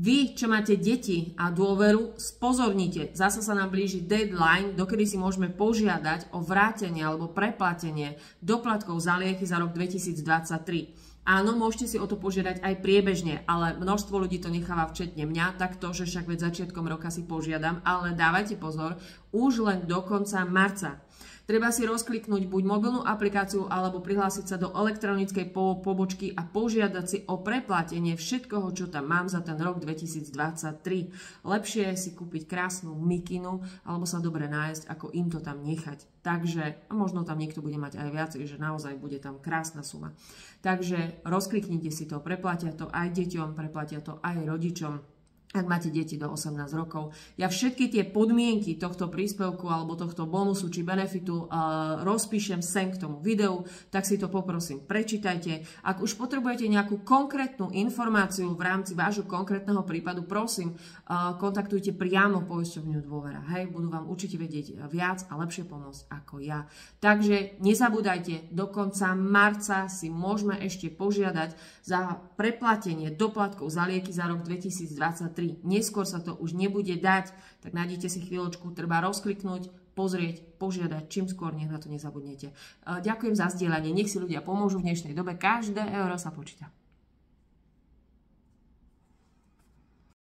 Vy, čo máte deti a dôveru, spozornite. Zasa sa nám blíži deadline, dokedy si môžeme požiadať o vrátenie alebo preplatenie doplatkov za lieky za rok 2023. Áno, môžete si o to požiadať aj priebežne, ale množstvo ľudí to necháva, včetne mňa, takto, že však veď začiatkom roka si požiadam, ale dávajte pozor, už len do konca marca. Treba si rozkliknúť buď mobilnú aplikáciu alebo prihlásiť sa do elektronickej pobočky a požiadať si o preplatenie všetkoho, čo tam mám za ten rok 2023. Lepšie je si kúpiť krásnu mikinu alebo sa dobre nájsť, ako im to tam nechať. Takže, a možno tam niekto bude mať aj viacej, že naozaj bude tam krásna suma. Takže rozkliknite si to, preplatia to aj deťom, preplatia to aj rodičom. Ak máte deti do 18 rokov. Ja všetky tie podmienky tohto príspevku alebo tohto bonusu či benefitu rozpíšem sem k tomu videu, tak si to poprosím prečítajte. Ak už potrebujete nejakú konkrétnu informáciu v rámci vášho konkrétneho prípadu, prosím, kontaktujte priamo poisťovňu Dôvera. Hej, budú vám určite vedieť viac a lepšie pomôcť ako ja. Takže nezabúdajte, do konca marca si môžeme ešte požiadať za preplatenie doplatkov za lieky za rok 2023. Neskôr sa to už nebude dať, tak nájdete si chvíľočku, treba rozkliknúť, pozrieť, požiadať, čím skôr, nech na to nezabudnete. Ďakujem za zdieľanie, nech si ľudia pomôžu v dnešnej dobe, každé euro sa počíta.